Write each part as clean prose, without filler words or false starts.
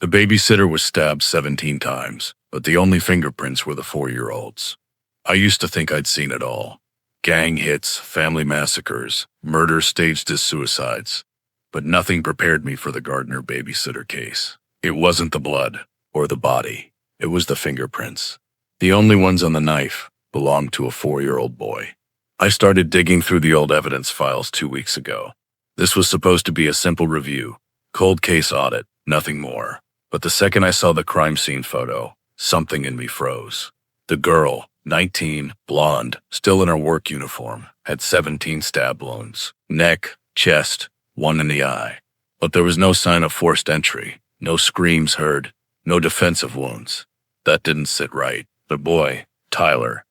The babysitter was stabbed 17 times, but the only fingerprints were the 4-year-old's. I used to think I'd seen it all. Gang hits, family massacres, murders staged as suicides. But nothing prepared me for the Gardner babysitter case. It wasn't the blood or the body. It was the fingerprints. The only ones on the knife belonged to a 4-year-old boy. I started digging through the old evidence files 2 weeks ago. This was supposed to be a simple review, cold case audit, nothing more. But the second I saw the crime scene photo, something in me froze. The girl, 19, blonde, still in her work uniform, had 17 stab wounds. Neck, chest, one in the eye. But there was no sign of forced entry, no screams heard, no defensive wounds. That didn't sit right. The boy, Tyler,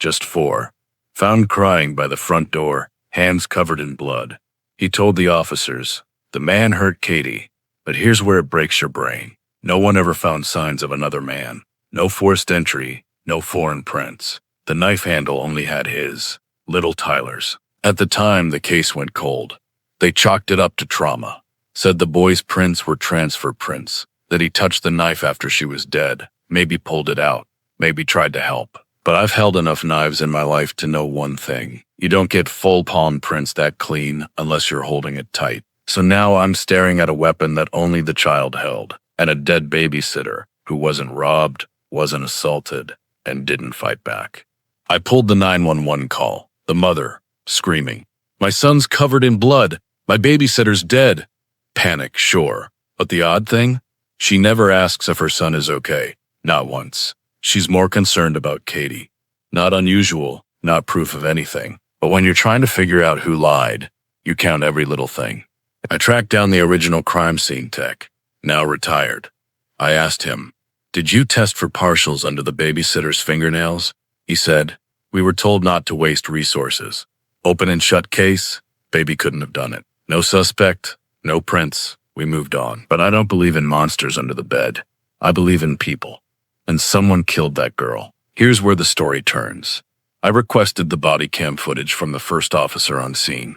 just 4, found crying by the front door, hands covered in blood. He told the officers, "The man hurt Katie." But here's where it breaks your brain. No one ever found signs of another man. No forced entry, no foreign prints. The knife handle only had his, little Tyler's. At the time, the case went cold. They chalked it up to trauma, said the boy's prints were transfer prints, that he touched the knife after she was dead, maybe pulled it out, maybe tried to help. But I've held enough knives in my life to know one thing. You don't get full palm prints that clean unless you're holding it tight. So now I'm staring at a weapon that only the child held, and a dead babysitter who wasn't robbed, wasn't assaulted, and didn't fight back. I pulled the 911 call, the mother, screaming, "My son's covered in blood. My babysitter's dead." Panic, sure. But the odd thing? She never asks if her son is okay. Not once. She's more concerned about Katie. Not unusual, not proof of anything. But when you're trying to figure out who lied, you count every little thing. I tracked down the original crime scene tech, now retired. I asked him, "Did you test for partials under the babysitter's fingernails?" He said, "We were told not to waste resources. Open and shut case, baby couldn't have done it. No suspect, no prints, we moved on." But I don't believe in monsters under the bed. I believe in people. And someone killed that girl. Here's where the story turns. I requested the body cam footage from the first officer on scene.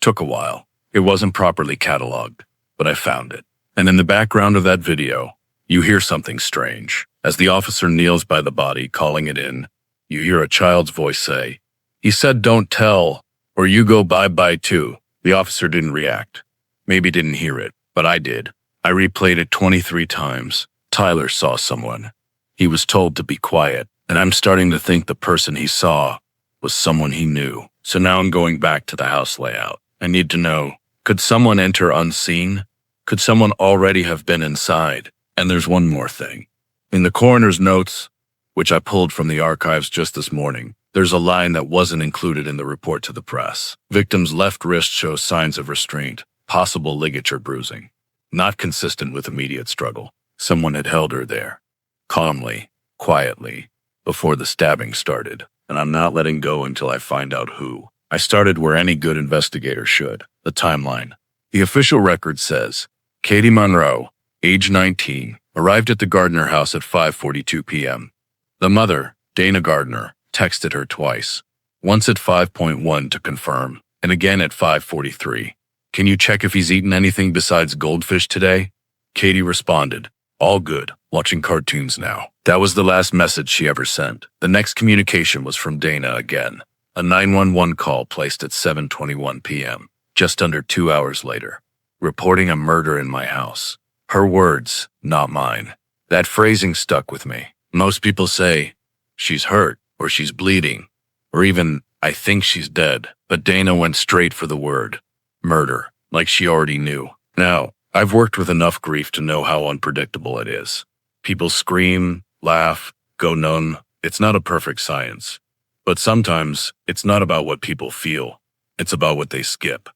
Took a while. It wasn't properly cataloged, but I found it. And in the background of that video, you hear something strange. As the officer kneels by the body, calling it in, you hear a child's voice say, "He said don't tell, or you go bye-bye too." The officer didn't react. Maybe didn't hear it, but I did. I replayed it 23 times. Tyler saw someone. He was told to be quiet, and I'm starting to think the person he saw was someone he knew. So now I'm going back to the house layout. I need to know, could someone enter unseen? Could someone already have been inside? And there's one more thing. In the coroner's notes, which I pulled from the archives just this morning, there's a line that wasn't included in the report to the press. Victim's left wrist shows signs of restraint, possible ligature bruising. Not consistent with immediate struggle. Someone had held her there, calmly, quietly, before the stabbing started, and I'm not letting go until I find out who. I started where any good investigator should, the timeline. The official record says, Katie Monroe, age 19, arrived at the Gardner house at 5:42 p.m. The mother, Dana Gardner, texted her twice, once at 5:1 to confirm, and again at 5:43. "Can you check if he's eaten anything besides goldfish today?" Katie responded, "All good, watching cartoons now." That was the last message she ever sent. The next communication was from Dana again, a 911 call placed at 7:21 p.m., just under 2 hours later, reporting a murder in my house. Her words, not mine. That phrasing stuck with me. Most people say, "She's hurt," or "She's bleeding," or even, "I think she's dead." But Dana went straight for the word, murder, like she already knew. Now, I've worked with enough grief to know how unpredictable it is. People scream, laugh, go numb. It's not a perfect science. But sometimes, it's not about what people feel. It's about what they skip.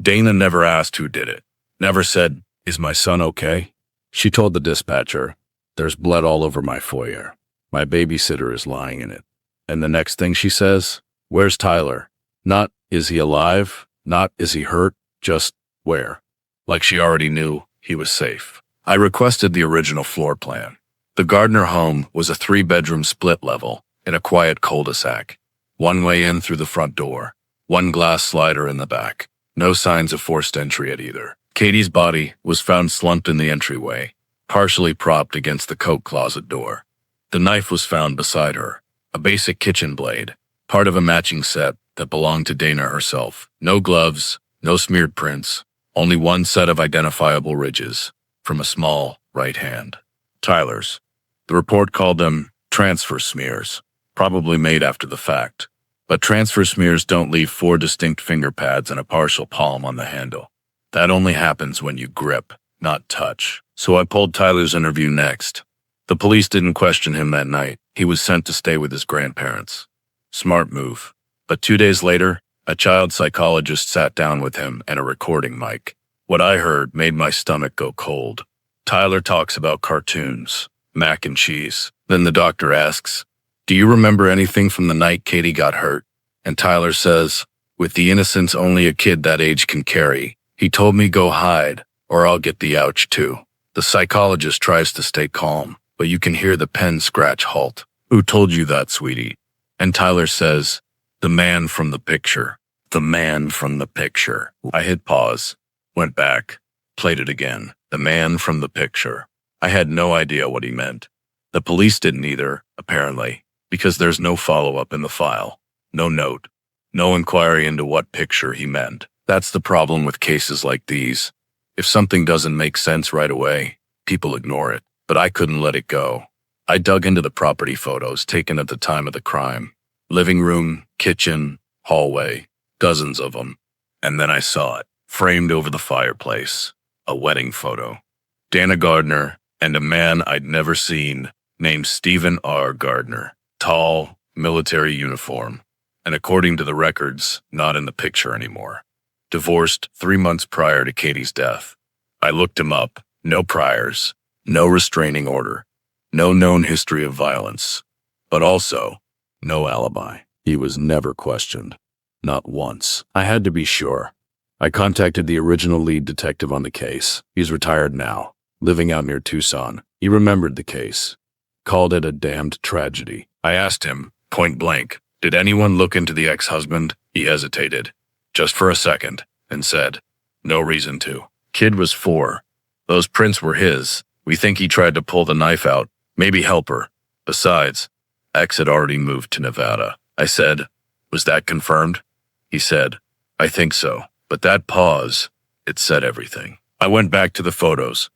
Dana never asked who did it. Never said, "Is my son okay?" She told the dispatcher, "There's blood all over my foyer. My babysitter is lying in it." And the next thing she says, "Where's Tyler?" Not, "Is he alive?" Not, "Is he hurt?" Just, "Where?" Like she already knew he was safe. I requested the original floor plan. The Gardner home was a 3-bedroom split level in a quiet cul-de-sac. One way in through the front door, one glass slider in the back. No signs of forced entry at either. Katie's body was found slumped in the entryway, partially propped against the coat closet door. The knife was found beside her, a basic kitchen blade, part of a matching set that belonged to Dana herself. No gloves, no smeared prints, only one set of identifiable ridges from a small right hand. Tyler's. The report called them transfer smears, probably made after the fact. But transfer smears don't leave 4 distinct finger pads and a partial palm on the handle. That only happens when you grip, not touch. So I pulled Tyler's interview next. The police didn't question him that night. He was sent to stay with his grandparents. Smart move. But 2 days later, a child psychologist sat down with him and a recording mic. What I heard made my stomach go cold. Tyler talks about cartoons, mac and cheese. Then the doctor asks, "Do you remember anything from the night Katie got hurt?" And Tyler says, "With the innocence only a kid that age can carry, he told me go hide, or I'll get the ouch too." The psychologist tries to stay calm, but you can hear the pen scratch halt. "Who told you that, sweetie?" And Tyler says, "The man from the picture. The man from the picture." I hit pause, went back, played it again. The man from the picture. I had no idea what he meant. The police didn't either, apparently, because there's no follow-up in the file. No note. No inquiry into what picture he meant. That's the problem with cases like these. If something doesn't make sense right away, people ignore it. But I couldn't let it go. I dug into the property photos taken at the time of the crime. Living room, kitchen, hallway, dozens of them. And then I saw it, framed over the fireplace. A wedding photo. Dana Gardner and a man I'd never seen named Stephen R. Gardner. Tall, military uniform. And according to the records, not in the picture anymore. Divorced 3 months prior to Katie's death. I looked him up. No priors. No restraining order. No known history of violence. But also, no alibi. He was never questioned. Not once. I had to be sure. I contacted the original lead detective on the case. He's retired now, living out near Tucson. He remembered the case. Called it a damned tragedy. I asked him, point blank, did anyone look into the ex-husband? He hesitated, just for a second, and said, no reason to. Kid was 4. Those prints were his. We think he tried to pull the knife out, maybe help her. Besides, ex had already moved to Nevada. I said, was that confirmed? He said, I think so. But that pause, it said everything. I went back to the photos,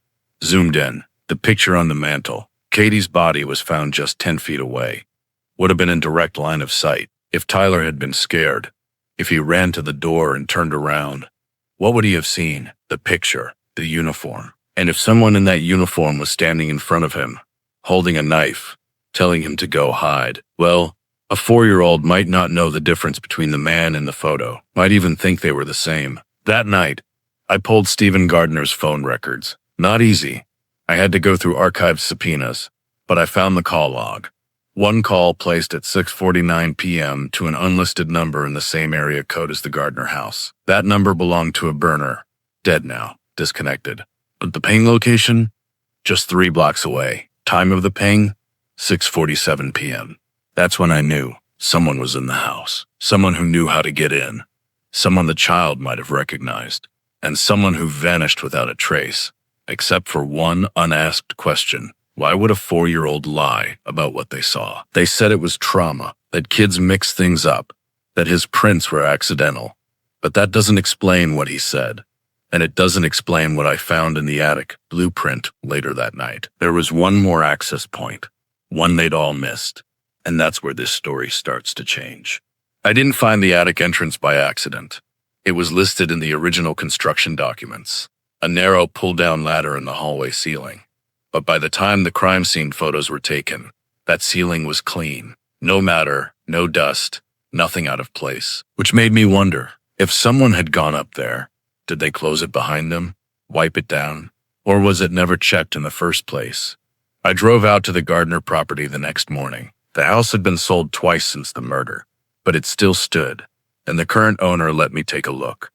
zoomed in, the picture on the mantle. Katie's body was found just 10 feet away. Would have been in direct line of sight. If Tyler had been scared, if he ran to the door and turned around, what would he have seen? The picture, the uniform. And if someone in that uniform was standing in front of him, holding a knife, telling him to go hide, well, a 4-year-old might not know the difference between the man and the photo, might even think they were the same. That night, I pulled Stephen Gardner's phone records. Not easy. I had to go through archived subpoenas, but I found the call log. One call placed at 6:49 p.m. to an unlisted number in the same area code as the Gardner house. That number belonged to a burner. Dead now. Disconnected. But the ping location? Just 3 blocks away. Time of the ping? 6:47 p.m. That's when I knew someone was in the house. Someone who knew how to get in. Someone the child might have recognized. And someone who vanished without a trace, except for one unasked question. Why would a 4-year-old lie about what they saw? They said it was trauma, that kids mix things up, that his prints were accidental. But that doesn't explain what he said. And it doesn't explain what I found in the attic blueprint later that night. There was one more access point, one they'd all missed. And that's where this story starts to change. I didn't find the attic entrance by accident. It was listed in the original construction documents, a narrow pull-down ladder in the hallway ceiling. But by the time the crime scene photos were taken, that ceiling was clean. No matter, no dust, nothing out of place. Which made me wonder, if someone had gone up there, did they close it behind them, wipe it down, or was it never checked in the first place? I drove out to the Gardner property the next morning. The house had been sold twice since the murder, but it still stood, and the current owner let me take a look.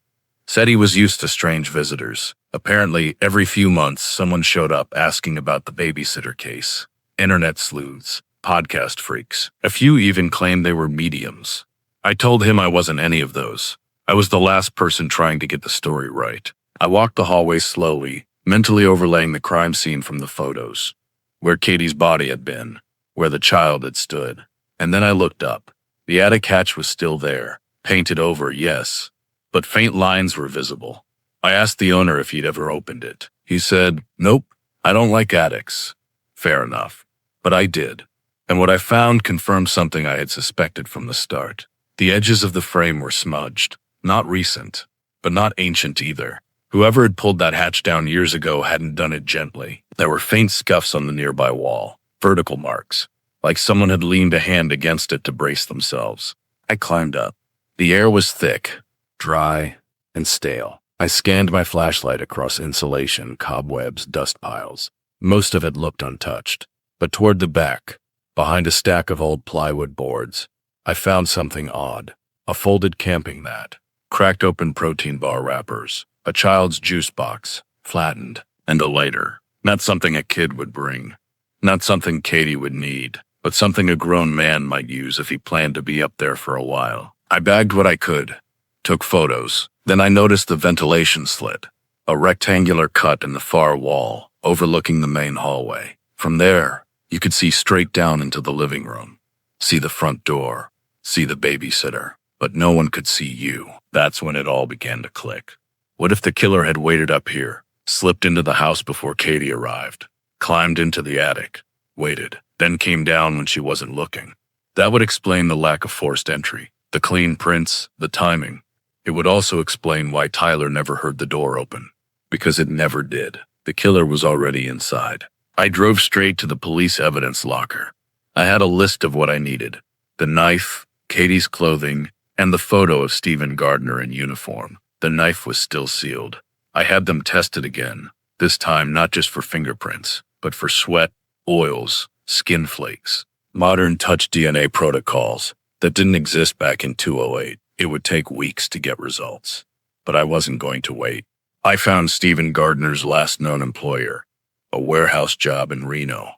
Said he was used to strange visitors. Apparently, every few months, someone showed up asking about the Babysitter case. Internet sleuths, podcast freaks. A few even claimed they were mediums. I told him I wasn't any of those. I was the last person trying to get the story right. I walked the hallway slowly, mentally overlaying the crime scene from the photos, where Katie's body had been, where the child had stood. And then I looked up. The attic hatch was still there, painted over, yes, but faint lines were visible. I asked the owner if he'd ever opened it. He said, "Nope, I don't like attics." Fair enough. But I did. And what I found confirmed something I had suspected from the start. The edges of the frame were smudged. Not recent, but not ancient either. Whoever had pulled that hatch down years ago hadn't done it gently. There were faint scuffs on the nearby wall, vertical marks, like someone had leaned a hand against it to brace themselves. I climbed up. The air was thick, dry, and stale. I scanned my flashlight across insulation, cobwebs, dust piles. Most of it looked untouched. But toward the back, behind a stack of old plywood boards, I found something odd. A folded camping mat, cracked open protein bar wrappers, a child's juice box, flattened, and a lighter. Not something a kid would bring. Not something Katie would need, but something a grown man might use if he planned to be up there for a while. I bagged what I could, took photos. Then I noticed the ventilation slit, a rectangular cut in the far wall, overlooking the main hallway. From there, you could see straight down into the living room, see the front door, see the babysitter, but no one could see you. That's when it all began to click. What if the killer had waited up here, slipped into the house before Katie arrived, climbed into the attic, waited, then came down when she wasn't looking? That would explain the lack of forced entry, the clean prints, the timing. It would also explain why Tyler never heard the door open, because it never did. The killer was already inside. I drove straight to the police evidence locker. I had a list of what I needed: the knife, Katie's clothing, and the photo of Stephen Gardner in uniform. The knife was still sealed. I had them tested again, this time not just for fingerprints, but for sweat, oils, skin flakes. Modern touch DNA protocols that didn't exist back in 2008. It would take weeks to get results. But I wasn't going to wait. I found Stephen Gardner's last known employer, a warehouse job in Reno.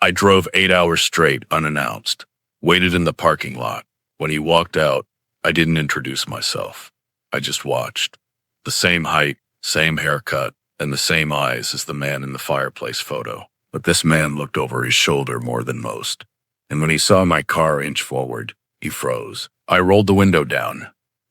I drove 8 hours straight unannounced, waited in the parking lot. When he walked out, I didn't introduce myself. I just watched. The same height, same haircut, and the same eyes as the man in the fireplace photo. But this man looked over his shoulder more than most. And when he saw my car inch forward, he froze. I rolled the window down,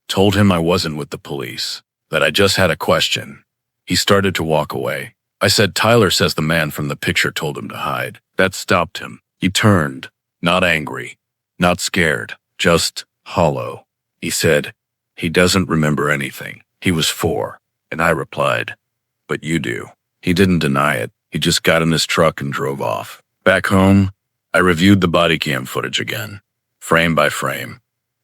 told him I wasn't with the police, that I just had a question. He started to walk away. I said, "Tyler says the man from the picture told him to hide." That stopped him. He turned, not angry, not scared, just hollow. He said, "He doesn't remember anything. He was 4. And I replied, "But you do." He didn't deny it. He just got in his truck and drove off. Back home, I reviewed the body cam footage again, frame by frame.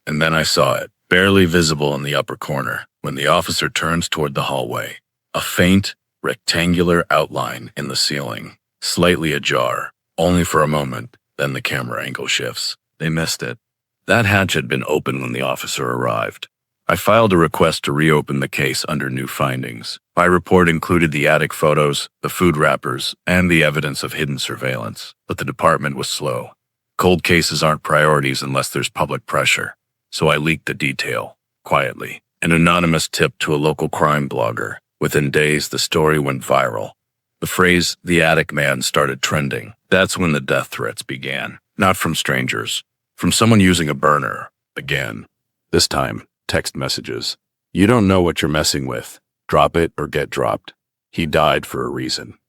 And then I saw it, barely visible in the upper corner, when the officer turns toward the hallway. A faint, rectangular outline in the ceiling, slightly ajar, only for a moment, then the camera angle shifts. They missed it. That hatch had been open when the officer arrived. I filed a request to reopen the case under new findings. My report included the attic photos, the food wrappers, and the evidence of hidden surveillance. But the department was slow. Cold cases aren't priorities unless there's public pressure. So I leaked the detail, quietly, an anonymous tip to a local crime blogger. Within days, the story went viral. The phrase, "the attic man," started trending. That's when the death threats began. Not from strangers, from someone using a burner. Again. This time, text messages. "You don't know what you're messing with. Drop it or get dropped. He died for a reason."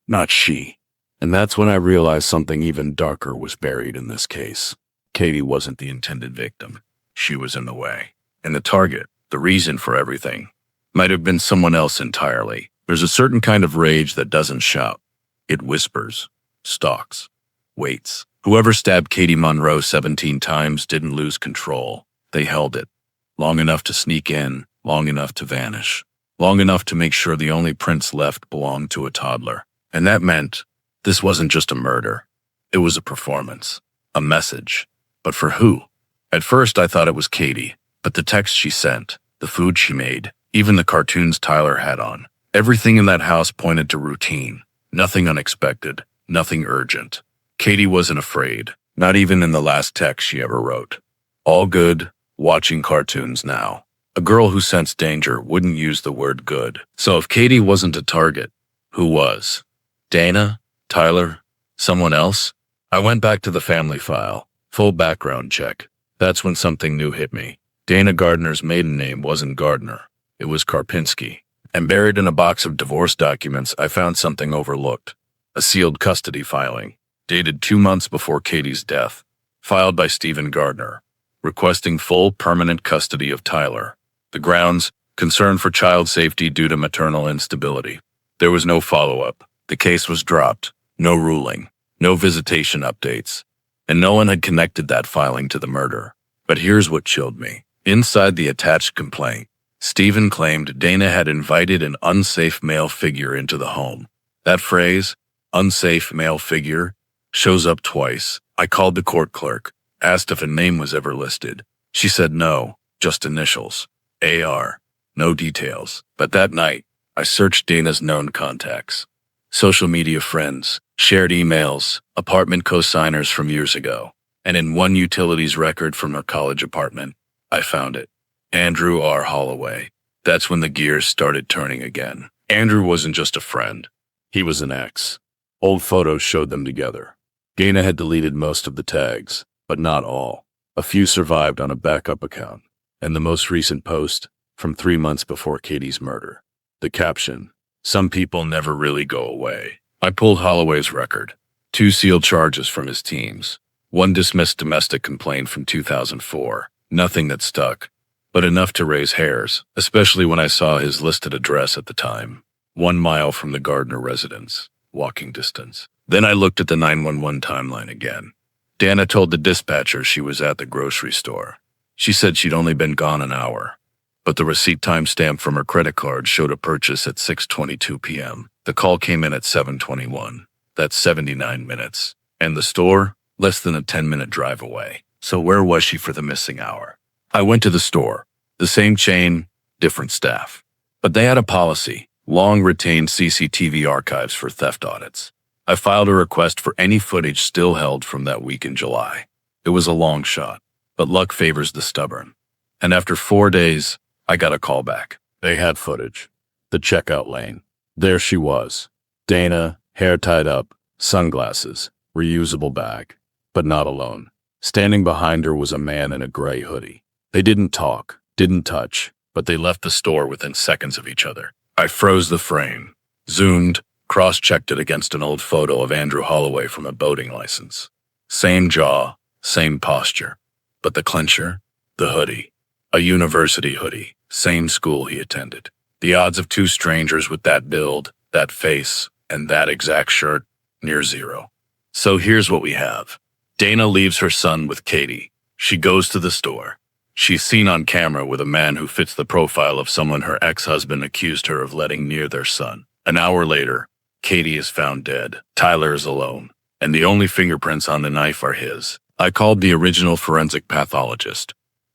Not she. And that's when I realized something even darker was buried in this case. Katie wasn't the intended victim. She was in the way. And the target, the reason for everything, might have been someone else entirely. There's a certain kind of rage that doesn't shout. It whispers, stalks, waits. Whoever stabbed Katie Monroe 17 times didn't lose control. They held it. Long enough to sneak in, long enough to vanish, long enough to make sure the only prints left belonged to a toddler. And that meant this wasn't just a murder. It was a performance, a message. But for who? At first I thought it was Katie, but the text she sent, the food she made, even the cartoons Tyler had on, everything in that house pointed to routine. Nothing unexpected, nothing urgent. Katie wasn't afraid, not even in the last text she ever wrote. All good, watching cartoons now. A girl who sensed danger wouldn't use the word good. So if Katie wasn't a target, Who was? Dana? Tyler? Someone else? I went back to the family file. Full background check. That's when something new hit me. Dana Gardner's maiden name wasn't Gardner. It was Karpinski. And buried in a box of divorce documents, I found something overlooked. A sealed custody filing, dated 2 months before Katie's death, filed by Stephen Gardner, requesting full permanent custody of Tyler. The grounds, concern for child safety due to maternal instability. There was no follow-up. The case was dropped. No ruling. No visitation updates. And no one had connected that filing to the murder. But here's what chilled me. Inside the attached complaint, Stephen claimed Dana had invited an unsafe male figure into the home. That phrase, unsafe male figure, shows up twice. I called the court clerk, asked if a name was ever listed. She said no, just initials. AR. No details. But that night, I searched Dana's known contacts. Social media friends, shared emails, apartment co-signers from years ago. And in one utilities record from her college apartment, I found it. Andrew R. Holloway. That's when the gears started turning again. Andrew wasn't just a friend. He was an ex. Old photos showed them together. Dana had deleted most of the tags, but not all. A few survived on a backup account. And the most recent post, from 3 months before Katie's murder. The caption, "Some people never really go away." I pulled Holloway's record. 2 sealed charges from his teams. 1 dismissed domestic complaint from 2004. Nothing that stuck, but enough to raise hairs, especially when I saw his listed address at the time. 1 mile from the Gardner residence. Walking distance. Then I looked at the 911 timeline again. Dana told the dispatcher she was at the grocery store. She said she'd only been gone an hour, but the receipt timestamp from her credit card showed a purchase at 6:22 p.m. The call came in at 7:21. That's 79 minutes. And the store? Less than a 10-minute drive away. So where was she for the missing hour? I went to the store. The same chain, different staff. But they had a policy, long retained CCTV archives for theft audits. I filed a request for any footage still held from that week in July. It was a long shot, but luck favors the stubborn. And after 4 days, I got a call back. They had footage. The checkout lane. There she was. Dana, hair tied up, sunglasses, reusable bag. But not alone. Standing behind her was a man in a gray hoodie. They didn't talk, didn't touch, but they left the store within seconds of each other. I froze the frame, zoomed, cross-checked it against an old photo of Andrew Holloway from a boating license. Same jaw, same posture. But the clincher? The hoodie. A university hoodie. Same school he attended. The odds of 2 strangers with that build, that face, and that exact shirt, near zero. So here's what we have. Dana leaves her son with Katie. She goes to the store. She's seen on camera with a man who fits the profile of someone her ex-husband accused her of letting near their son. An hour later, Katie is found dead. Tyler is alone, and the only fingerprints on the knife are his. I called the original forensic pathologist,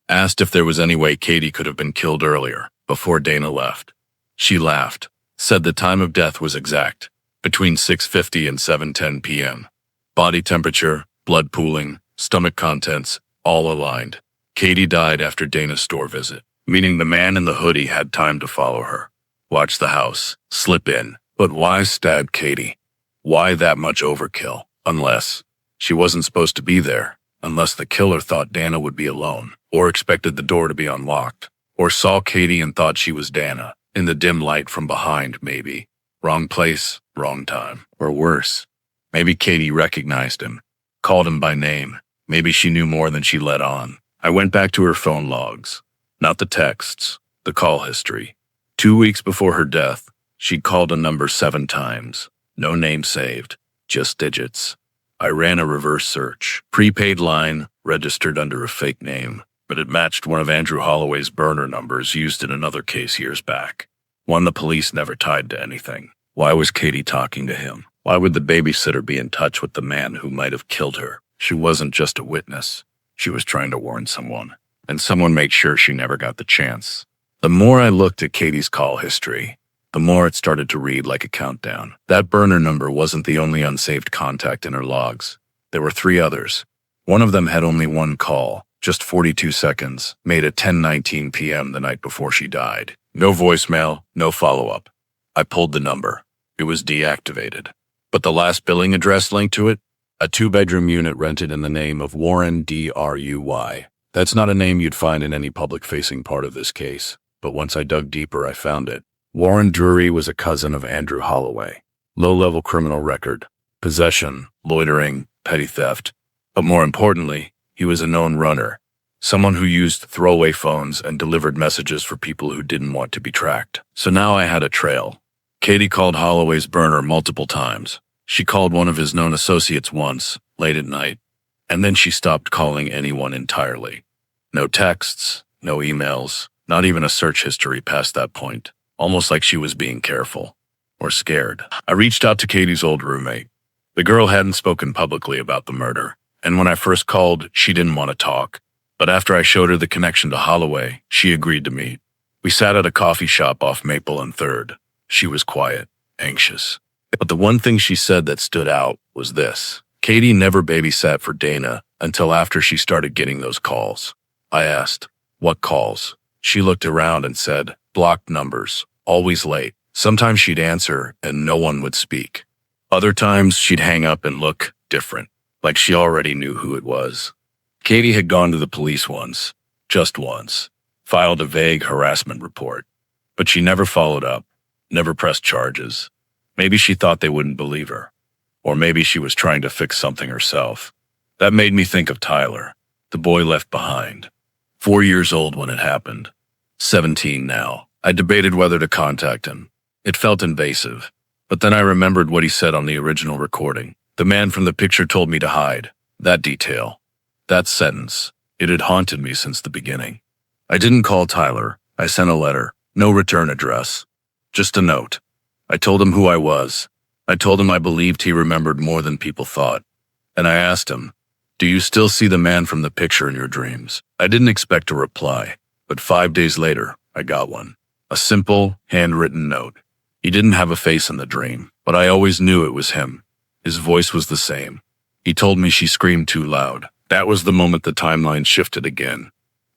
asked if there was any way Katie could have been killed earlier, before Dana left. She laughed, said the time of death was exact, between 6:50 and 7:10 p.m. Body temperature, blood pooling, stomach contents, all aligned. Katie died after Dana's store visit, meaning the man in the hoodie had time to follow her, watch the house, slip in. But why stab Katie? Why that much overkill? Unless she wasn't supposed to be there, unless the killer thought Dana would be alone, or expected the door to be unlocked, or saw Katie and thought she was Dana, in the dim light from behind, maybe. Wrong place, wrong time. Or worse, maybe Katie recognized him, called him by name. Maybe she knew more than she let on. I went back to her phone logs, not the texts, the call history. 2 weeks before her death, she'd called a number 7 times. No name saved, just digits. I ran a reverse search. Prepaid line, registered under a fake name, but it matched one of Andrew Holloway's burner numbers used in another case years back. One the police never tied to anything. Why was Katie talking to him? Why would the babysitter be in touch with the man who might have killed her? She wasn't just a witness. She was trying to warn someone, and someone made sure she never got the chance. The more I looked at Katie's call history, the more it started to read like a countdown. That burner number wasn't the only unsaved contact in her logs. There were 3 others. One of them had only 1 call, just 42 seconds, made at 10:19 p.m. the night before she died. No voicemail, no follow-up. I pulled the number. It was deactivated. But the last billing address linked to it? A two-bedroom unit rented in the name of Warren Druy. That's not a name you'd find in any public-facing part of this case, but once I dug deeper, I found it. Warren Drury was a cousin of Andrew Holloway. Low-level criminal record, possession, loitering, petty theft. But more importantly, he was a known runner, someone who used throwaway phones and delivered messages for people who didn't want to be tracked. So now I had a trail. Katie called Holloway's burner multiple times. She called one of his known associates once, late at night, and then she stopped calling anyone entirely. No texts, no emails, not even a search history past that point, almost like she was being careful. Or scared. I reached out to Katie's old roommate. The girl hadn't spoken publicly about the murder, and when I first called, she didn't want to talk. But after I showed her the connection to Holloway, she agreed to meet. We sat at a coffee shop off Maple and 3rd. She was quiet, anxious. But the one thing she said that stood out was this. Katie never babysat for Dana until after she started getting those calls. I asked, "What calls?" She looked around and said, "Blocked numbers, always late." Sometimes she'd answer and no one would speak. Other times she'd hang up and look different, like she already knew who it was. Katie had gone to the police once, just once, filed a vague harassment report, but she never followed up, never pressed charges. Maybe she thought they wouldn't believe her, or maybe she was trying to fix something herself. That made me think of Tyler, the boy left behind. 4 years old when it happened, 17 now. I debated whether to contact him. It felt invasive, but then I remembered what he said on the original recording. The man from the picture told me to hide. That detail, that sentence, it had haunted me since the beginning. I didn't call Tyler. I sent a letter, no return address, just a note. I told him who I was. I told him I believed he remembered more than people thought. And I asked him, "Do you still see the man from the picture in your dreams?" I didn't expect a reply, but 5 days later, I got one. A simple, handwritten note. He didn't have a face in the dream, but I always knew it was him. His voice was the same. He told me she screamed too loud. That was the moment the timeline shifted again.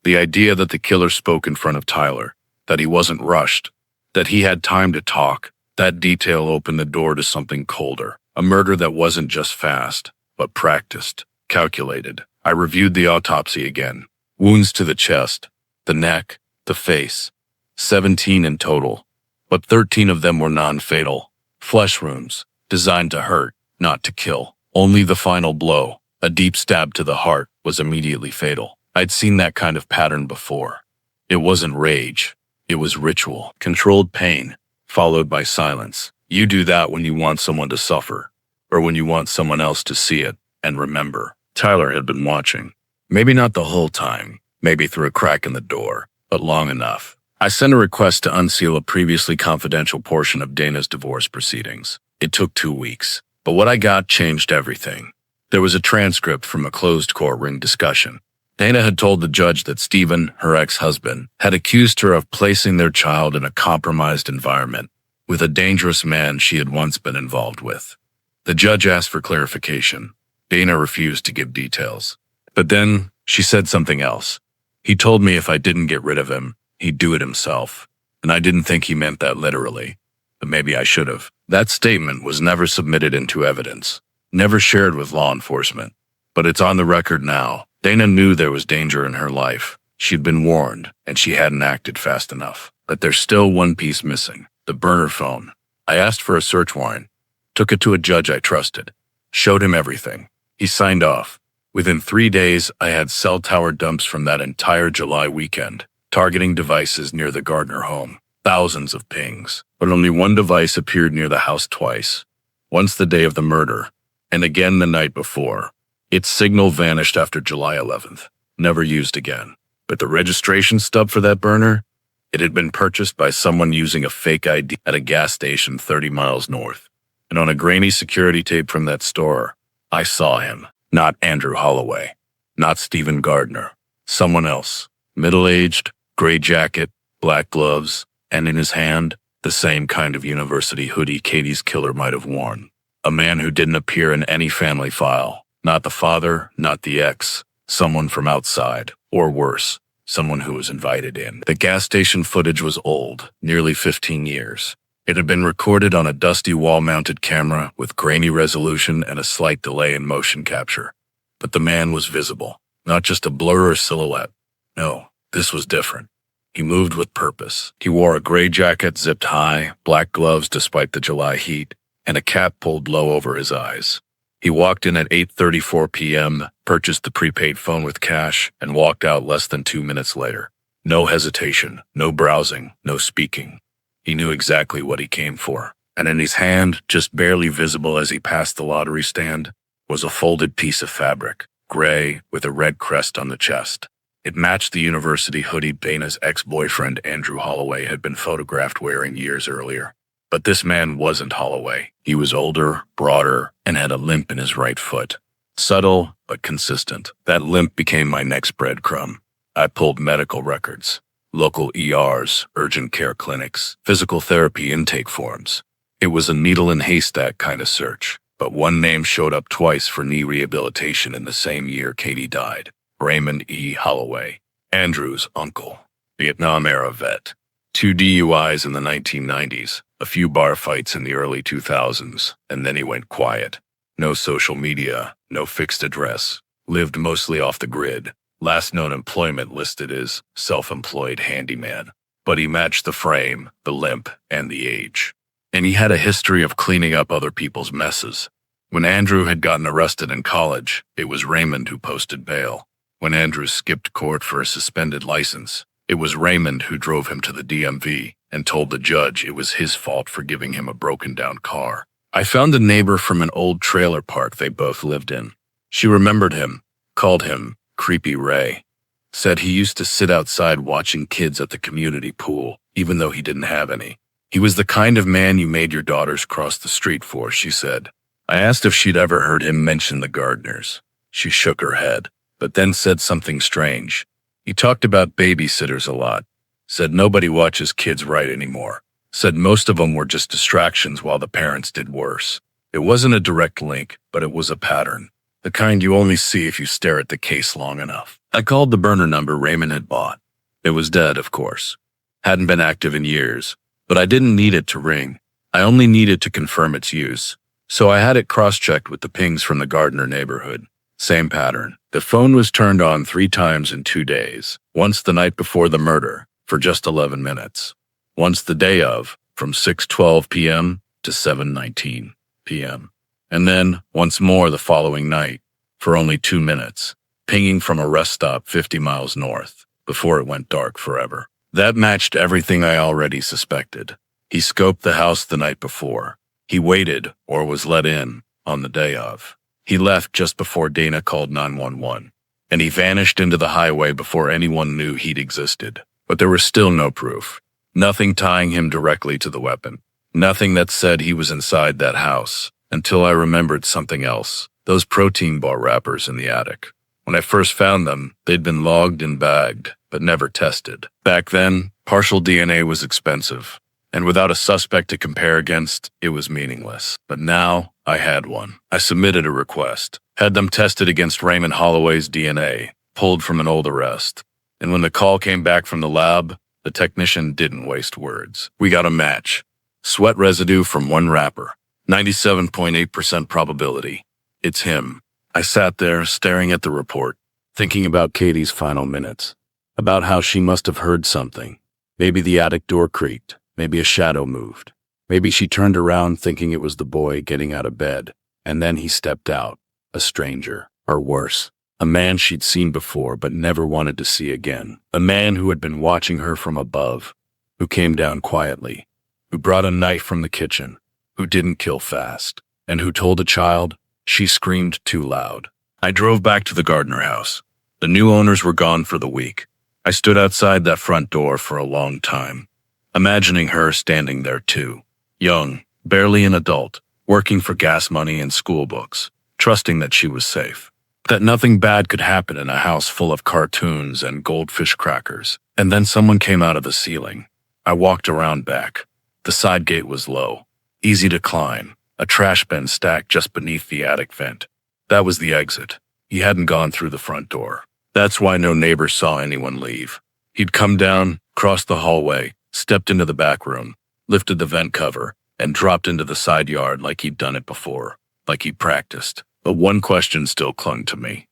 The idea that the killer spoke in front of Tyler, that he wasn't rushed, that he had time to talk, that detail opened the door to something colder. A murder that wasn't just fast, but practiced, calculated. I reviewed the autopsy again. Wounds to the chest, the neck, the face. 17 in total, but 13 of them were non-fatal. Flesh wounds, designed to hurt, not to kill. Only the final blow, a deep stab to the heart, was immediately fatal. I'd seen that kind of pattern before. It wasn't rage. It was ritual, controlled pain, followed by silence. You do that when you want someone to suffer, or when you want someone else to see it and remember. Tyler had been watching. Maybe not the whole time, maybe through a crack in the door, but long enough. I sent a request to unseal a previously confidential portion of Dana's divorce proceedings. It took 2 weeks, but what I got changed everything. There was a transcript from a closed courtroom discussion. Dana had told the judge that Stephen, her ex-husband, had accused her of placing their child in a compromised environment with a dangerous man she had once been involved with. The judge asked for clarification. Dana refused to give details. But then she said something else. He told me if I didn't get rid of him, he'd do it himself. And I didn't think he meant that literally, but maybe I should have. That statement was never submitted into evidence, never shared with law enforcement. But it's on the record now. Dana knew there was danger in her life. She'd been warned, and she hadn't acted fast enough. But there's still one piece missing, the burner phone. I asked for a search warrant, took it to a judge I trusted, showed him everything. He signed off. Within 3 days, I had cell tower dumps from that entire July weekend, targeting devices near the Gardner home. Thousands of pings, but only one device appeared near the house twice. Once the day of the murder, and again the night before. Its signal vanished after July 11th, never used again. But the registration stub for that burner? It had been purchased by someone using a fake ID at a gas station 30 miles north. And on a grainy security tape from that store, I saw him. Not Andrew Holloway, not Stephen Gardner. Someone else. Middle-aged, gray jacket, black gloves, and in his hand, the same kind of university hoodie Katie's killer might have worn. A man who didn't appear in any family file. Not the father, not the ex. Someone from outside, or worse, someone who was invited in. The gas station footage was old, nearly 15 years. It had been recorded on a dusty wall-mounted camera with grainy resolution and a slight delay in motion capture. But the man was visible, not just a blur or silhouette. No, this was different. He moved with purpose. He wore a gray jacket zipped high, black gloves despite the July heat, and a cap pulled low over his eyes. He walked in at 8:34 p.m., purchased the prepaid phone with cash, and walked out less than 2 minutes later. No hesitation, no browsing, no speaking. He knew exactly what he came for, and in his hand, just barely visible as he passed the lottery stand, was a folded piece of fabric, gray, with a red crest on the chest. It matched the university hoodie Dana's ex-boyfriend Andrew Holloway had been photographed wearing years earlier. But this man wasn't Holloway. He was older, broader, and had a limp in his right foot. Subtle, but consistent. That limp became my next breadcrumb. I pulled medical records, local ERs, urgent care clinics, physical therapy intake forms. It was a needle-in-haystack kind of search, but one name showed up twice for knee rehabilitation in the same year Katie died. Raymond E. Holloway, Andrew's uncle, Vietnam-era vet. 2 DUIs in the 1990s, a few bar fights in the early 2000s, and then he went quiet. No social media, no fixed address, lived mostly off the grid. Last known employment listed as self-employed handyman. But he matched the frame, the limp, and the age. And he had a history of cleaning up other people's messes. When Andrew had gotten arrested in college, it was Raymond who posted bail. When Andrew skipped court for a suspended license, it was Raymond who drove him to the DMV and told the judge it was his fault for giving him a broken-down car. I found a neighbor from an old trailer park they both lived in. She remembered him, called him Creepy Ray. Said he used to sit outside watching kids at the community pool, even though he didn't have any. He was the kind of man you made your daughters cross the street for, she said. I asked if she'd ever heard him mention the gardeners. She shook her head, but then said something strange. He talked about babysitters a lot. Said nobody watches kids right anymore. Said most of them were just distractions while the parents did worse. It wasn't a direct link, but it was a pattern. The kind you only see if you stare at the case long enough. I called the burner number Raymond had bought. It was dead, of course. Hadn't been active in years, but I didn't need it to ring. I only needed to confirm its use. So I had it cross-checked with the pings from the Gardner neighborhood. Same pattern. The phone was turned on 3 times in 2 days. Once the night before the murder, for just 11 minutes. Once the day of, from 6:12 p.m. to 7:19 p.m. And then, once more the following night, for only 2 minutes, pinging from a rest stop 50 miles north, before it went dark forever. That matched everything I already suspected. He scoped the house the night before. He waited, or was let in, on the day of. He left just before Dana called 911, and he vanished into the highway before anyone knew he'd existed. But there was still no proof. Nothing tying him directly to the weapon. Nothing that said he was inside that house. Until I remembered something else. Those protein bar wrappers in the attic. When I first found them, they'd been logged and bagged, but never tested. Back then, partial DNA was expensive, and without a suspect to compare against, it was meaningless. But now, I had one. I submitted a request, had them tested against Raymond Holloway's DNA, pulled from an old arrest. And when the call came back from the lab, the technician didn't waste words. We got a match. Sweat residue from one wrapper. 97.8% probability. It's him. I sat there, staring at the report, thinking about Katie's final minutes, about how she must have heard something. Maybe the attic door creaked, maybe a shadow moved. Maybe she turned around thinking it was the boy getting out of bed, and then he stepped out, a stranger, or worse, a man she'd seen before but never wanted to see again, a man who had been watching her from above, who came down quietly, who brought a knife from the kitchen, who didn't kill fast, and who told a child she screamed too loud. I drove back to the Gardner house. The new owners were gone for the week. I stood outside that front door for a long time, imagining her standing there too, young, barely an adult, working for gas money and school books, trusting that she was safe, that nothing bad could happen in a house full of cartoons and goldfish crackers. And then someone came out of the ceiling. I walked around back. The side gate was low. Easy to climb, a trash bin stacked just beneath the attic vent. That was the exit. He hadn't gone through the front door. That's why no neighbors saw anyone leave. He'd come down, crossed the hallway, stepped into the back room, lifted the vent cover, and dropped into the side yard like he'd done it before, like he'd practiced. But one question still clung to me.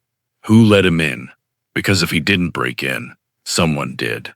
Who let him in? Because if he didn't break in, someone did.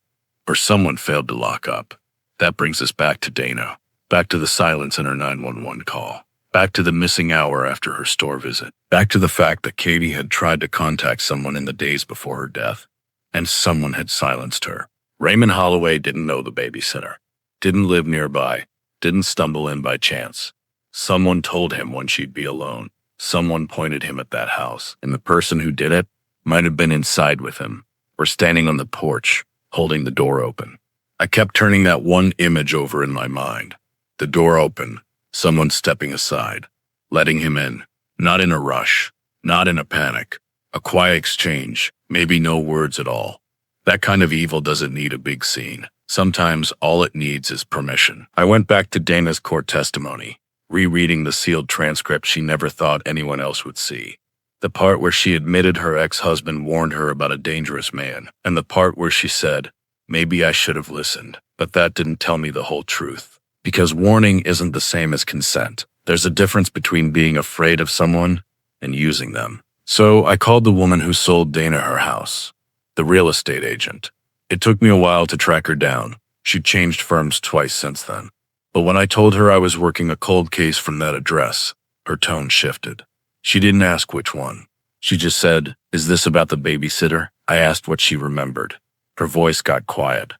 Or someone failed to lock up. That brings us back to Dana. Back to the silence in her 911 call. Back to the missing hour after her store visit. Back to the fact that Katie had tried to contact someone in the days before her death, and someone had silenced her. Raymond Holloway didn't know the babysitter. Didn't live nearby. Didn't stumble in by chance. Someone told him when she'd be alone. Someone pointed him at that house, and the person who did it might have been inside with him, or standing on the porch, holding the door open. I kept turning that one image over in my mind. The door open, someone stepping aside, letting him in, not in a rush, not in a panic, a quiet exchange, maybe no words at all. That kind of evil doesn't need a big scene. Sometimes all it needs is permission. I went back to Dana's court testimony, rereading the sealed transcript she never thought anyone else would see. The part where she admitted her ex-husband warned her about a dangerous man, and the part where she said, maybe I should have listened, but that didn't tell me the whole truth. Because warning isn't the same as consent. There's a difference between being afraid of someone and using them. So I called the woman who sold Dana her house, the real estate agent. It took me a while to track her down. She'd changed firms twice since then. But when I told her I was working a cold case from that address, her tone shifted. She didn't ask which one. She just said, "Is this about the babysitter?" I asked what she remembered. Her voice got quiet.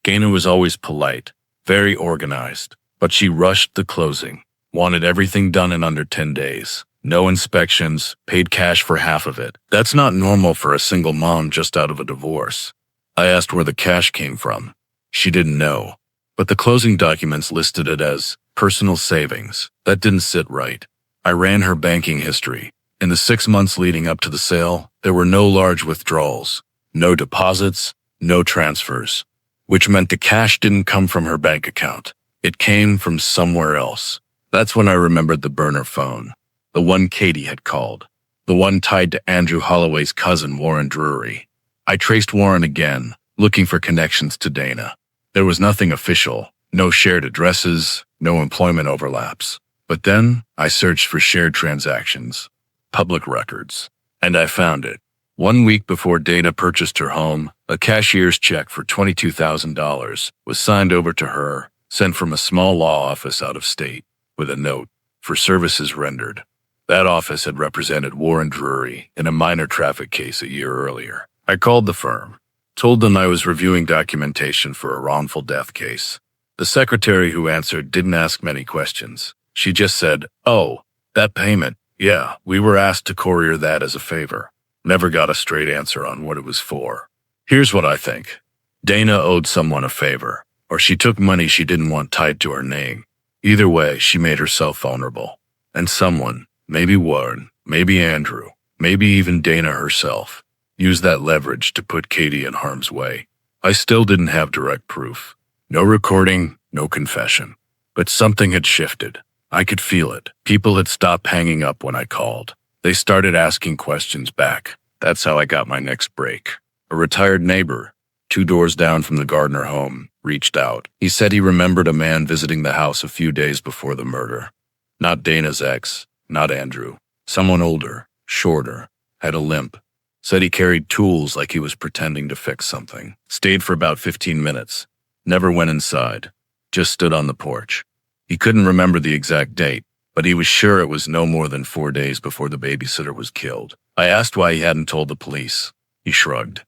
Dana was always polite, very organized, but she rushed the closing, wanted everything done in under 10 days. No inspections, paid cash for half of it. That's not normal for a single mom just out of a divorce. I asked where the cash came from. She didn't know, but the closing documents listed it as personal savings. That didn't sit right. I ran her banking history. In the 6 months leading up to the sale, there were no large withdrawals, no deposits, no transfers, which meant the cash didn't come from her bank account. It came from somewhere else. That's when I remembered the burner phone, the one Katie had called, the one tied to Andrew Holloway's cousin, Warren Drury. I traced Warren again, looking for connections to Dana. There was nothing official, no shared addresses, no employment overlaps. But then I searched for shared transactions, public records, and I found it. 1 week before Dana purchased her home, a cashier's check for $22,000 was signed over to her, sent from a small law office out of state, with a note, for services rendered. That office had represented Warren Drury in a minor traffic case a year earlier. I called the firm, told them I was reviewing documentation for a wrongful death case. The secretary who answered didn't ask many questions. She just said, "Oh, that payment, yeah, we were asked to courier that as a favor." Never got a straight answer on what it was for. Here's what I think. Dana owed someone a favor, or she took money she didn't want tied to her name. Either way, she made herself vulnerable. And someone, maybe Warren, maybe Andrew, maybe even Dana herself, used that leverage to put Katie in harm's way. I still didn't have direct proof. No recording, no confession. But something had shifted. I could feel it. People had stopped hanging up when I called. They started asking questions back. That's how I got my next break. A retired neighbor, 2 doors down from the Gardner home, reached out. He said he remembered a man visiting the house a few days before the murder. Not Dana's ex, not Andrew. Someone older, shorter, had a limp. Said he carried tools like he was pretending to fix something. Stayed for about 15 minutes. Never went inside. Just stood on the porch. He couldn't remember the exact date, but he was sure it was no more than 4 days before the babysitter was killed. I asked why he hadn't told the police. He shrugged.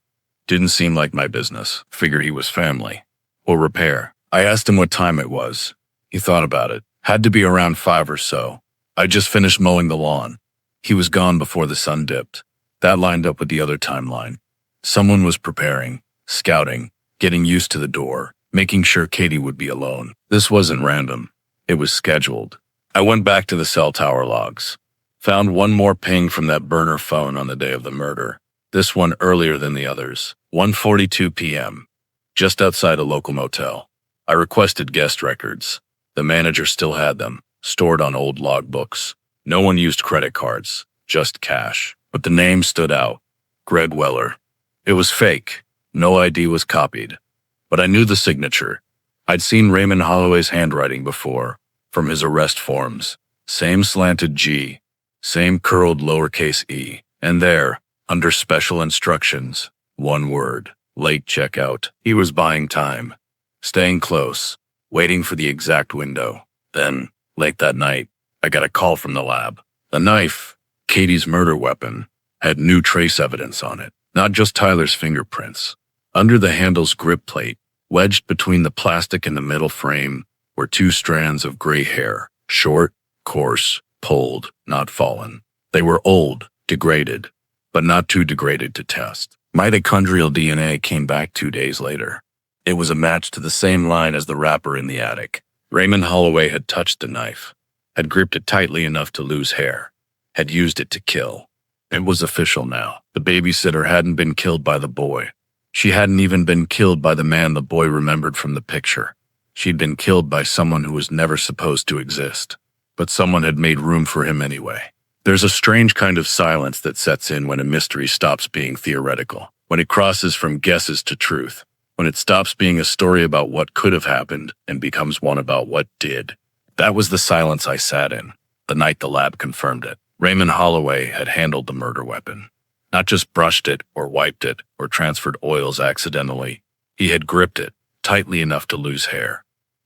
Didn't seem like my business. Figured he was family. Or repair. I asked him what time it was. He thought about it. Had to be around 5 or so. I just finished mowing the lawn. He was gone before the sun dipped. That lined up with the other timeline. Someone was preparing, scouting, getting used to the door, making sure Katie would be alone. This wasn't random. It was scheduled. I went back to the cell tower logs. Found one more ping from that burner phone on the day of the murder. This one earlier than the others. 1:42 p.m. Just outside a local motel. I requested guest records. The manager still had them, stored on old logbooks. No one used credit cards, just cash. But the name stood out. Greg Weller. It was fake. No ID was copied. But I knew the signature. I'd seen Raymond Holloway's handwriting before, from his arrest forms. Same slanted G, same curled lowercase e, and there, under special instructions, one word, late checkout. He was buying time, staying close, waiting for the exact window. Then, late that night, I got a call from the lab. The knife, Katie's murder weapon, had new trace evidence on it, not just Tyler's fingerprints. Under the handle's grip plate, wedged between the plastic and the metal frame, were two strands of gray hair, short, coarse, pulled, not fallen. They were old, degraded, but not too degraded to test. Mitochondrial DNA came back 2 days later. It was a match to the same line as the wrapper in the attic. Raymond Holloway had touched the knife, had gripped it tightly enough to lose hair, had used it to kill. It was official now. The babysitter hadn't been killed by the boy. She hadn't even been killed by the man the boy remembered from the picture. She'd been killed by someone who was never supposed to exist. But someone had made room for him anyway. There's a strange kind of silence that sets in when a mystery stops being theoretical, when it crosses from guesses to truth, when it stops being a story about what could have happened and becomes one about what did. That was the silence I sat in, the night the lab confirmed it. Raymond Holloway had handled the murder weapon. Not just brushed it or wiped it or transferred oils accidentally. He had gripped it tightly enough to lose hair,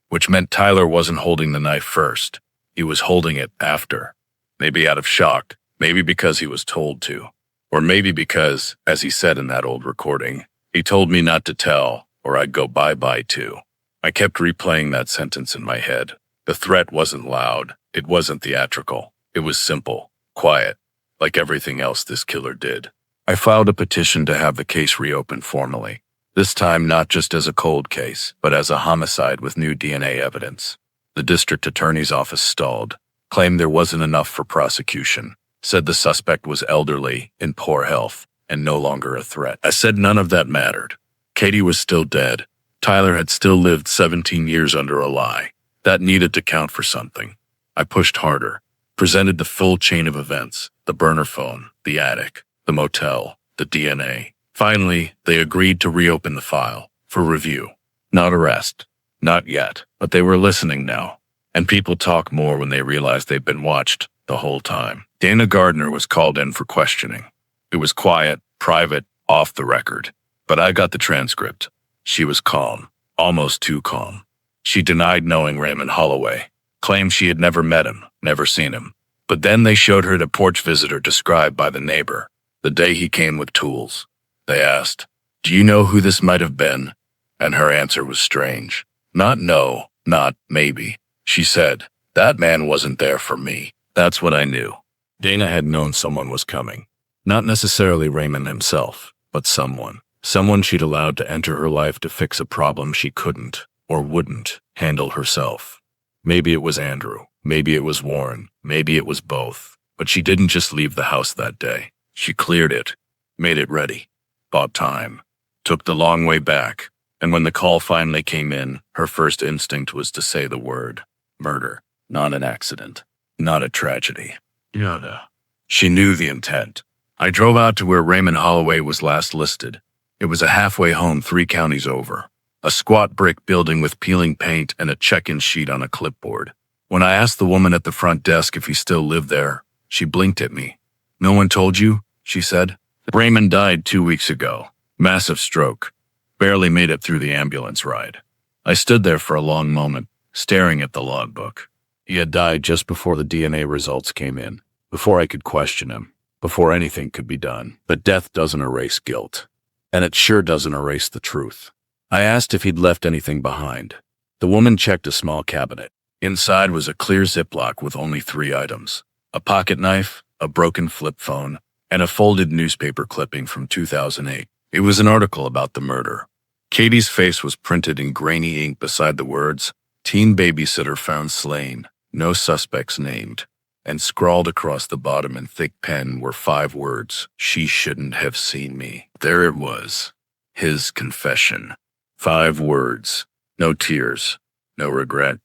which meant Tyler wasn't holding the knife first. He was holding it after. Maybe out of shock, maybe because he was told to, or maybe because, as he said in that old recording, he told me not to tell or I'd go bye-bye too. I kept replaying that sentence in my head. The threat wasn't loud. It wasn't theatrical. It was simple, quiet, like everything else this killer did. I filed a petition to have the case reopened formally, this time not just as a cold case, but as a homicide with new DNA evidence. The district attorney's office stalled, claimed there wasn't enough for prosecution, said the suspect was elderly, in poor health, and no longer a threat. I said none of that mattered. Katie was still dead. Tyler had still lived 17 years under a lie. That needed to count for something. I pushed harder, presented the full chain of events, the burner phone, the attic, the motel, the DNA. Finally, they agreed to reopen the file, for review. Not arrest. Not yet, but they were listening now. And people talk more when they realize they've been watched the whole time. Dana Gardner was called in for questioning. It was quiet, private, off the record. But I got the transcript. She was calm, almost too calm. She denied knowing Raymond Holloway, claimed she had never met him, never seen him. But then they showed her the porch visitor described by the neighbor, the day he came with tools. They asked, "Do you know who this might have been?" And her answer was strange. Not no, not maybe. She said, "That man wasn't there for me." That's what I knew. Dana had known someone was coming. Not necessarily Raymond himself, but someone. Someone she'd allowed to enter her life to fix a problem she couldn't, or wouldn't, handle herself. Maybe it was Andrew. Maybe it was Warren. Maybe it was both. But she didn't just leave the house that day. She cleared it, made it ready, bought time, took the long way back. And when the call finally came in, her first instinct was to say the word. Murder. Not an accident. Not a tragedy. Yada. She knew the intent. I drove out to where Raymond Holloway was last listed. It was a halfway home 3 counties over. A squat brick building with peeling paint and a check-in sheet on a clipboard. When I asked the woman at the front desk if he still lived there, she blinked at me. "No one told you?" she said. "Raymond died 2 weeks ago. Massive stroke. Barely made it through the ambulance ride." I stood there for a long moment, staring at the logbook. He had died just before the DNA results came in, before I could question him, before anything could be done. But death doesn't erase guilt. And it sure doesn't erase the truth. I asked if he'd left anything behind. The woman checked a small cabinet. Inside was a clear Ziploc with only 3 items. A pocket knife, a broken flip phone, and a folded newspaper clipping from 2008. It was an article about the murder. Katie's face was printed in grainy ink beside the words, "Teen babysitter found slain, no suspects named." And scrawled across the bottom in thick pen were 5 words, "She shouldn't have seen me." There it was. His confession. 5 words. No tears. No regret.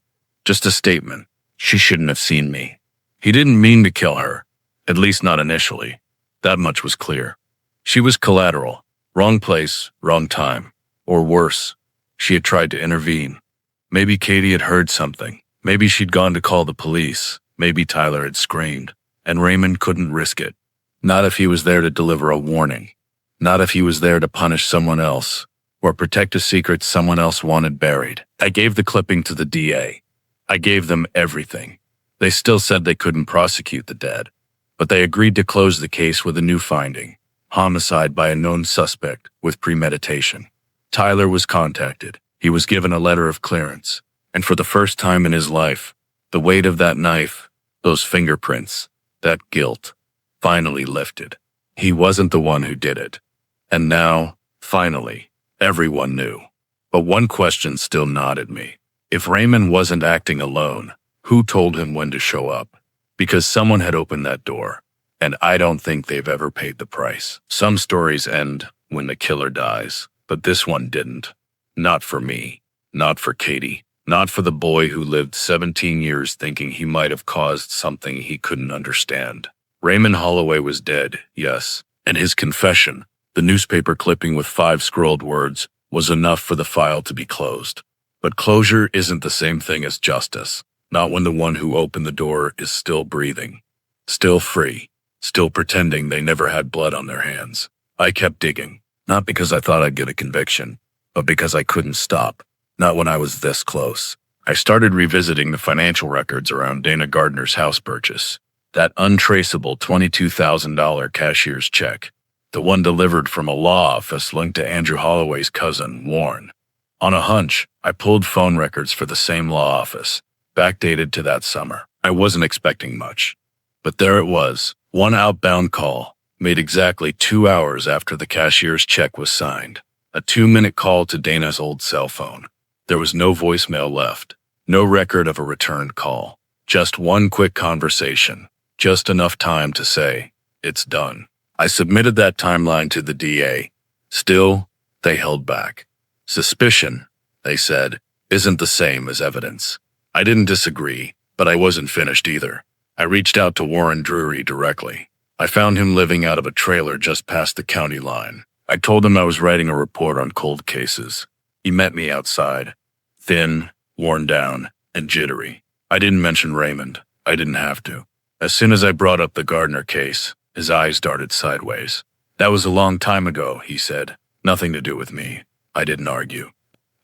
Just a statement. She shouldn't have seen me. He didn't mean to kill her. At least not initially. That much was clear. She was collateral. Wrong place, wrong time. Or worse, she had tried to intervene. Maybe Katie had heard something. Maybe she'd gone to call the police. Maybe Tyler had screamed. And Raymond couldn't risk it. Not if he was there to deliver a warning. Not if he was there to punish someone else or protect a secret someone else wanted buried. I gave the clipping to the DA. I gave them everything. They still said they couldn't prosecute the dead, but they agreed to close the case with a new finding: homicide by a known suspect with premeditation. Tyler was contacted. He was given a letter of clearance. And for the first time in his life, the weight of that knife, those fingerprints, that guilt, finally lifted. He wasn't the one who did it. And now, finally, everyone knew. But one question still gnawed at me. If Raymond wasn't acting alone, who told him when to show up? Because someone had opened that door, and I don't think they've ever paid the price. Some stories end when the killer dies, but this one didn't. Not for me. Not for Katie. Not for the boy who lived 17 years thinking he might have caused something he couldn't understand. Raymond Holloway was dead, yes, and his confession, the newspaper clipping with 5 scrolled words, was enough for the file to be closed. But closure isn't the same thing as justice. Not when the one who opened the door is still breathing, still free, still pretending they never had blood on their hands. I kept digging, not because I thought I'd get a conviction, but because I couldn't stop, not when I was this close. I started revisiting the financial records around Dana Gardner's house purchase, that untraceable $22,000 cashier's check, the one delivered from a law office linked to Andrew Holloway's cousin, Warren. On a hunch, I pulled phone records for the same law office, backdated to that summer. I wasn't expecting much. But there it was, one outbound call, made exactly 2 hours after the cashier's check was signed. A 2-minute call to Dana's old cell phone. There was no voicemail left, no record of a returned call. Just one quick conversation, just enough time to say, it's done. I submitted that timeline to the DA. Still, they held back. Suspicion, they said, isn't the same as evidence. I didn't disagree, but I wasn't finished either. I reached out to Warren Drury directly. I found him living out of a trailer just past the county line. I told him I was writing a report on cold cases. He met me outside, thin, worn down, and jittery. I didn't mention Raymond. I didn't have to. As soon as I brought up the Gardner case, his eyes darted sideways. That was a long time ago, he said. Nothing to do with me. I didn't argue.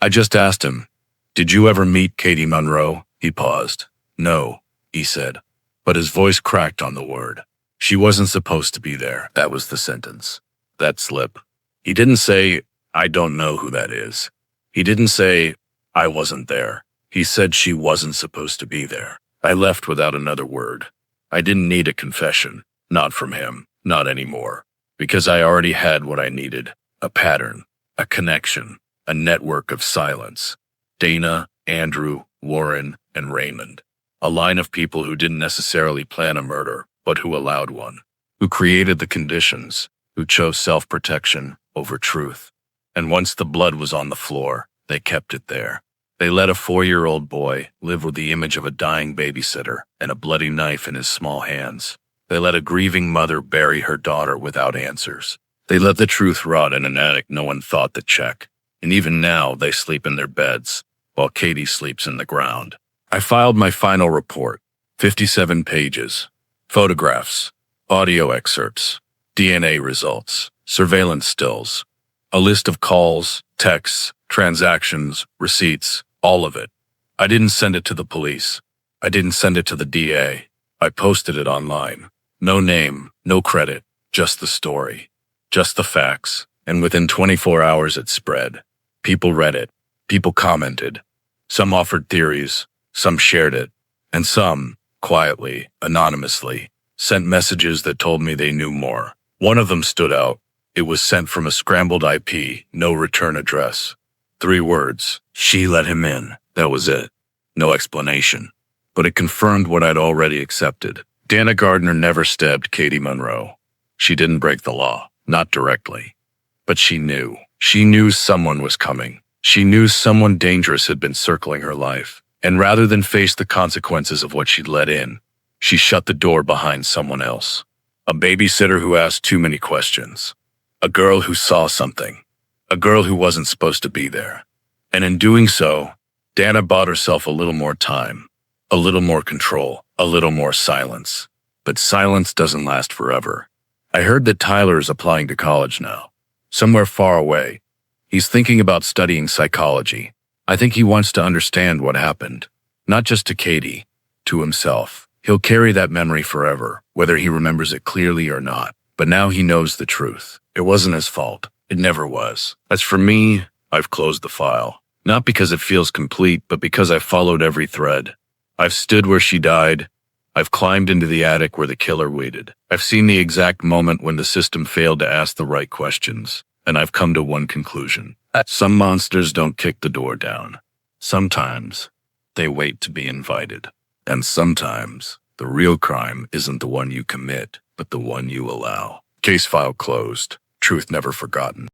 I just asked him, did you ever meet Katie Monroe? He paused. No, he said. But his voice cracked on the word. She wasn't supposed to be there. That was the sentence. That slip. He didn't say, I don't know who that is. He didn't say, I wasn't there. He said she wasn't supposed to be there. I left without another word. I didn't need a confession. Not from him. Not anymore. Because I already had what I needed. A pattern. A connection. A network of silence. Dana, Andrew, Warren, and Raymond. A line of people who didn't necessarily plan a murder, but who allowed one. Who created the conditions. Who chose self-protection over truth. And once the blood was on the floor, they kept it there. They let a 4-year-old boy live with the image of a dying babysitter and a bloody knife in his small hands. They let a grieving mother bury her daughter without answers. They let the truth rot in an attic no one thought to check. And even now, they sleep in their beds, while Katie sleeps in the ground. I filed my final report, 57 pages. Photographs, audio excerpts, DNA results, surveillance stills, a list of calls, texts, transactions, receipts, all of it. I didn't send it to the police. I didn't send it to the DA. I posted it online. No name, no credit, just the story, just the facts. And within 24 hours it spread. People read it. People commented. Some offered theories. Some shared it. And some, quietly, anonymously, sent messages that told me they knew more. One of them stood out. It was sent from a scrambled IP, no return address. 3 words. She let him in. That was it. No explanation. But it confirmed what I'd already accepted. Dana Gardner never stabbed Katie Monroe. She didn't break the law. Not directly. But she knew. She knew someone was coming. She knew someone dangerous had been circling her life. And rather than face the consequences of what she'd let in, she shut the door behind someone else. A babysitter who asked too many questions. A girl who saw something. A girl who wasn't supposed to be there. And in doing so, Dana bought herself a little more time, a little more control, a little more silence. But silence doesn't last forever. I heard that Tyler is applying to college now, somewhere far away. He's thinking about studying psychology. I think he wants to understand what happened, not just to Katie, to himself. He'll carry that memory forever, whether he remembers it clearly or not. But now he knows the truth. It wasn't his fault. It never was. As for me, I've closed the file. Not because it feels complete, but because I've followed every thread. I've stood where she died. I've climbed into the attic where the killer waited. I've seen the exact moment when the system failed to ask the right questions. And I've come to one conclusion. Some monsters don't kick the door down. Sometimes they wait to be invited. And sometimes the real crime isn't the one you commit, but the one you allow. Case file closed. Truth never forgotten.